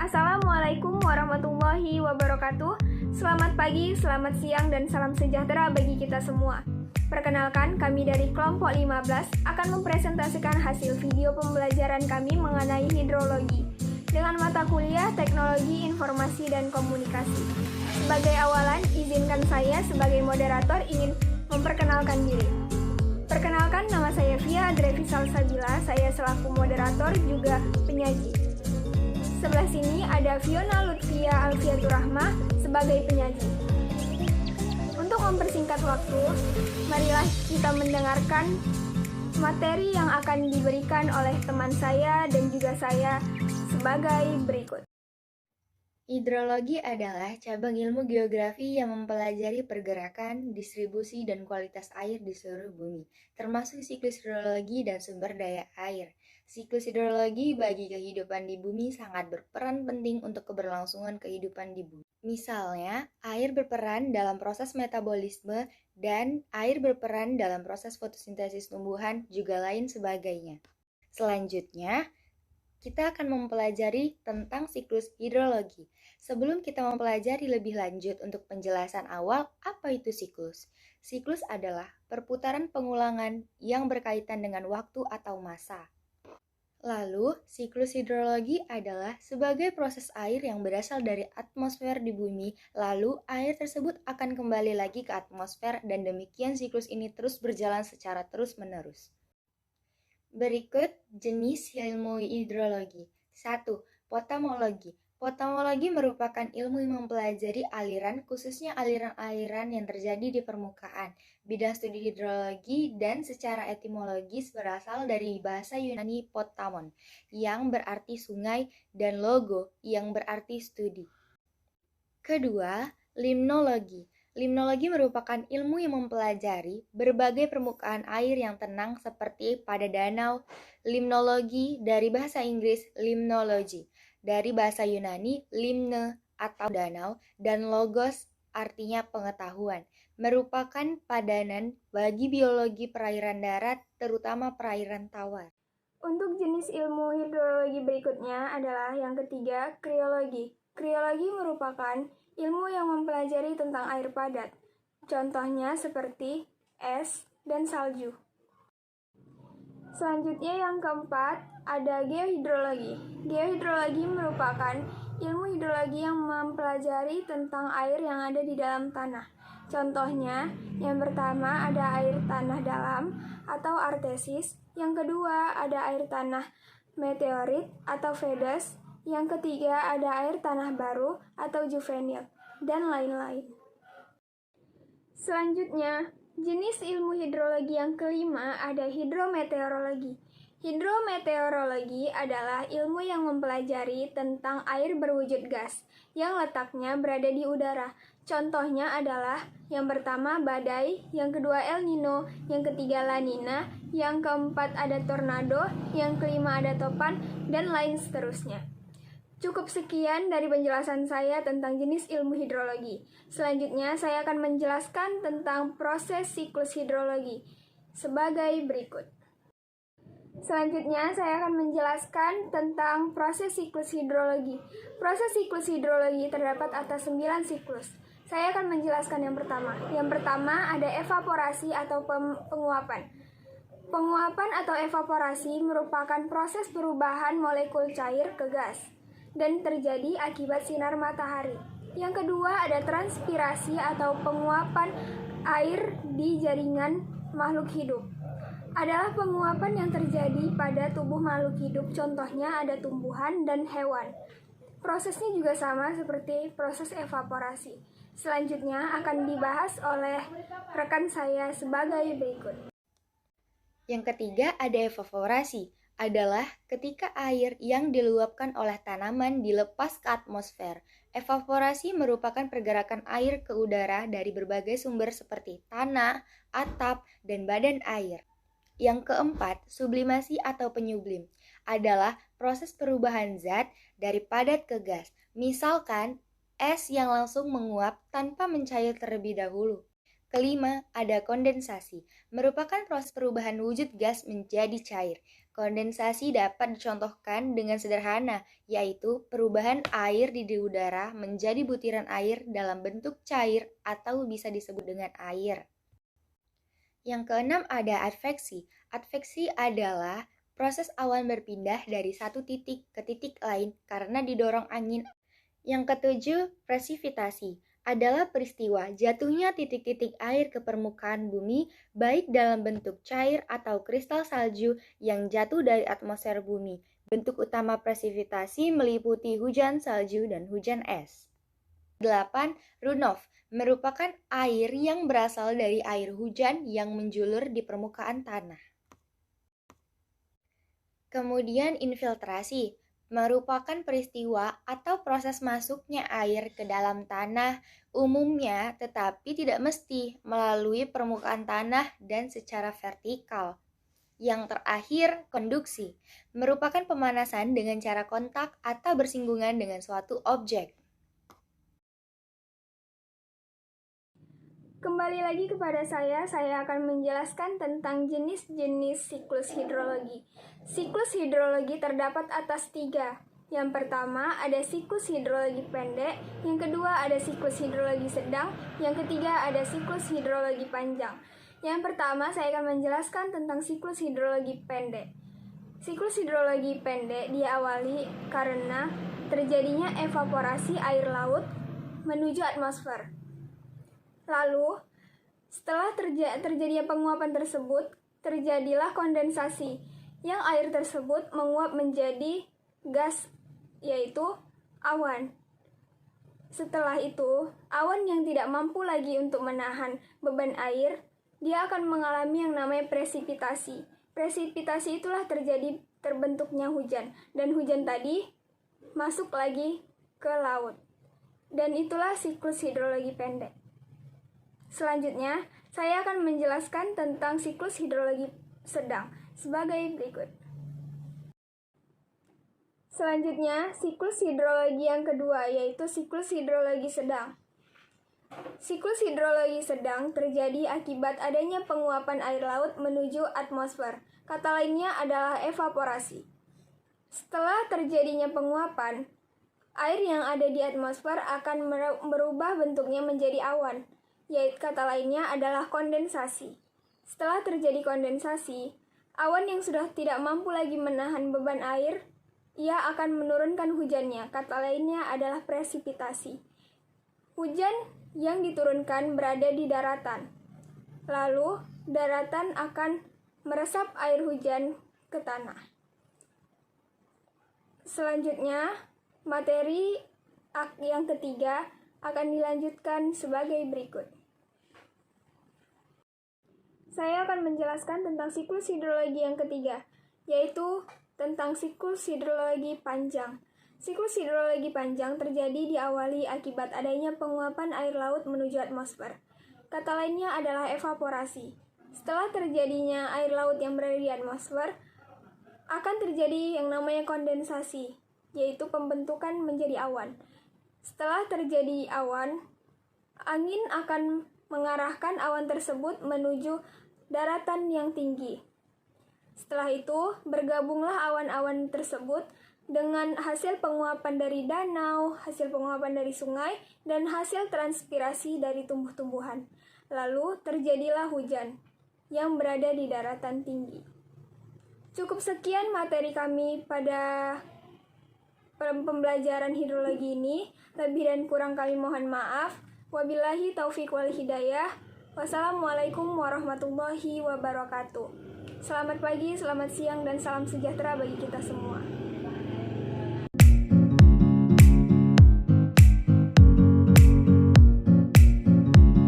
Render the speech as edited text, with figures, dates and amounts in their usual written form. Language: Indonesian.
Assalamualaikum warahmatullahi wabarakatuh. Selamat pagi, selamat siang, dan salam sejahtera bagi kita semua. Perkenalkan, kami dari kelompok 15 akan mempresentasikan hasil video pembelajaran kami mengenai hidrologi dengan mata kuliah Teknologi Informasi dan Komunikasi. Sebagai awalan, izinkan saya sebagai moderator ingin memperkenalkan diri. Perkenalkan, nama saya Via Adrevisal Sabila, saya selaku moderator juga penyaji. Sebelah sini ada Fiona Lutfia Alfiatur Rahmah sebagai penyaji. Untuk mempersingkat waktu, marilah kita mendengarkan materi yang akan diberikan oleh teman saya dan juga saya sebagai berikut. Hidrologi adalah cabang ilmu geografi yang mempelajari pergerakan, distribusi, dan kualitas air di seluruh bumi, termasuk siklus hidrologi dan sumber daya air. Siklus hidrologi bagi kehidupan di bumi sangat berperan penting untuk keberlangsungan kehidupan di bumi. Misalnya, air berperan dalam proses metabolisme dan air berperan dalam proses fotosintesis tumbuhan, juga lain sebagainya. Selanjutnya, kita akan mempelajari tentang siklus hidrologi. Sebelum kita mempelajari lebih lanjut untuk penjelasan awal, apa itu siklus? Siklus adalah perputaran pengulangan yang berkaitan dengan waktu atau masa. Lalu, siklus hidrologi adalah sebagai proses air yang berasal dari atmosfer di bumi, lalu air tersebut akan kembali lagi ke atmosfer dan demikian siklus ini terus berjalan secara terus-menerus. Berikut jenis ilmu hidrologi. 1. Potamologi. Potamologi merupakan ilmu yang mempelajari aliran, khususnya aliran-aliran yang terjadi di permukaan. Bidang studi hidrologi dan secara etimologis berasal dari bahasa Yunani potamon, yang berarti sungai, dan logo, yang berarti studi. Kedua, limnologi. Limnologi merupakan ilmu yang mempelajari berbagai permukaan air yang tenang seperti pada danau. Limnologi dari bahasa Inggris limnology, dari bahasa Yunani limne atau danau, dan logos artinya pengetahuan, merupakan padanan bagi biologi perairan darat, terutama perairan tawar. Untuk jenis ilmu hidrologi berikutnya adalah yang ketiga, kriologi. Kriologi merupakan ilmu yang mempelajari tentang air padat, contohnya seperti es dan salju. Selanjutnya yang keempat, ada geohidrologi. Geohidrologi merupakan ilmu hidrologi yang mempelajari tentang air yang ada di dalam tanah. Contohnya, yang pertama ada air tanah dalam atau artesis, yang kedua ada air tanah meteorit atau fedes, yang ketiga ada air tanah baru atau juvenil, dan lain-lain. Selanjutnya, jenis ilmu hidrologi yang kelima ada hidrometeorologi. Hidrometeorologi adalah ilmu yang mempelajari tentang air berwujud gas yang letaknya berada di udara. Contohnya adalah yang pertama badai, yang kedua El Nino, yang ketiga La Nina, yang keempat ada tornado, yang kelima ada topan, dan lain seterusnya. Cukup sekian dari penjelasan saya tentang jenis ilmu hidrologi. Selanjutnya, saya akan menjelaskan tentang proses siklus hidrologi sebagai berikut. Selanjutnya, saya akan menjelaskan tentang proses siklus hidrologi. Proses siklus hidrologi terdapat atas 9 siklus. Saya akan menjelaskan yang pertama. Yang pertama ada evaporasi atau penguapan. Penguapan atau evaporasi merupakan proses perubahan molekul cair ke gas dan terjadi akibat sinar matahari. Yang kedua ada transpirasi atau penguapan air di jaringan makhluk hidup. Adalah penguapan yang terjadi pada tubuh makhluk hidup, contohnya ada tumbuhan dan hewan. Prosesnya juga sama seperti proses evaporasi. Selanjutnya akan dibahas oleh rekan saya sebagai berikut. Yang ketiga ada evaporasi, adalah ketika air yang diluapkan oleh tanaman dilepas ke atmosfer. Evaporasi merupakan pergerakan air ke udara dari berbagai sumber seperti tanah, atap, dan badan air. Yang keempat, sublimasi atau penyublim, adalah proses perubahan zat dari padat ke gas. Misalkan, es yang langsung menguap tanpa mencair terlebih dahulu. Kelima, ada kondensasi, merupakan proses perubahan wujud gas menjadi cair. Kondensasi dapat dicontohkan dengan sederhana, yaitu perubahan air di udara menjadi butiran air dalam bentuk cair atau bisa disebut dengan air. Yang keenam ada adveksi. Adveksi adalah proses awan berpindah dari satu titik ke titik lain karena didorong angin. Yang ketujuh, presipitasi adalah peristiwa jatuhnya titik-titik air ke permukaan bumi, baik dalam bentuk cair atau kristal salju yang jatuh dari atmosfer bumi. Bentuk utama presipitasi meliputi hujan salju dan hujan es. 8. Runoff merupakan air yang berasal dari air hujan yang menjulur di permukaan tanah. Kemudian infiltrasi merupakan peristiwa atau proses masuknya air ke dalam tanah umumnya, tetapi tidak mesti melalui permukaan tanah dan secara vertikal. Yang terakhir, konduksi merupakan pemanasan dengan cara kontak atau bersinggungan dengan suatu objek. Kembali lagi kepada saya akan menjelaskan tentang jenis-jenis siklus hidrologi. Siklus hidrologi terdapat atas 3. Yang pertama ada siklus hidrologi pendek, yang kedua ada siklus hidrologi sedang, yang ketiga ada siklus hidrologi panjang. Yang pertama saya akan menjelaskan tentang siklus hidrologi pendek. Siklus hidrologi pendek diawali karena terjadinya evaporasi air laut menuju atmosfer. Lalu, setelah terjadinya penguapan tersebut, terjadilah kondensasi, yang air tersebut menguap menjadi gas, yaitu awan. Setelah itu, awan yang tidak mampu lagi untuk menahan beban air, dia akan mengalami yang namanya presipitasi. Presipitasi itulah terbentuknya hujan, dan hujan tadi masuk lagi ke laut. Dan itulah siklus hidrologi pendek. Selanjutnya, saya akan menjelaskan tentang siklus hidrologi sedang sebagai berikut. Selanjutnya, siklus hidrologi yang kedua yaitu siklus hidrologi sedang. Siklus hidrologi sedang terjadi akibat adanya penguapan air laut menuju atmosfer. Kata lainnya adalah evaporasi. Setelah terjadinya penguapan, air yang ada di atmosfer akan berubah bentuknya menjadi awan. Yaitu kata lainnya adalah kondensasi. Setelah terjadi kondensasi, awan yang sudah tidak mampu lagi menahan beban air, ia akan menurunkan hujannya. Kata lainnya adalah presipitasi. Hujan yang diturunkan berada di daratan. Lalu, daratan akan meresap air hujan ke tanah. Selanjutnya, materi yang ketiga akan dilanjutkan sebagai berikut. Saya akan menjelaskan tentang siklus hidrologi yang ketiga, yaitu tentang siklus hidrologi panjang. Siklus hidrologi panjang terjadi diawali akibat adanya penguapan air laut menuju atmosfer. Kata lainnya adalah evaporasi. Setelah terjadinya air laut yang berada di atmosfer, akan terjadi yang namanya kondensasi, yaitu pembentukan menjadi awan. Setelah terjadi awan, angin akan mengarahkan awan tersebut menuju daratan yang tinggi. Setelah itu, bergabunglah awan-awan tersebut dengan hasil penguapan dari danau, hasil penguapan dari sungai, dan hasil transpirasi dari tumbuh-tumbuhan. Lalu terjadilah hujan yang berada di daratan tinggi. Cukup sekian materi kami pada pembelajaran hidrologi ini. Lebih dan kurang kami mohon maaf. Wabillahi taufiq wal hidayah. Wassalamualaikum warahmatullahi wabarakatuh. Selamat pagi, selamat siang, dan salam sejahtera bagi kita semua.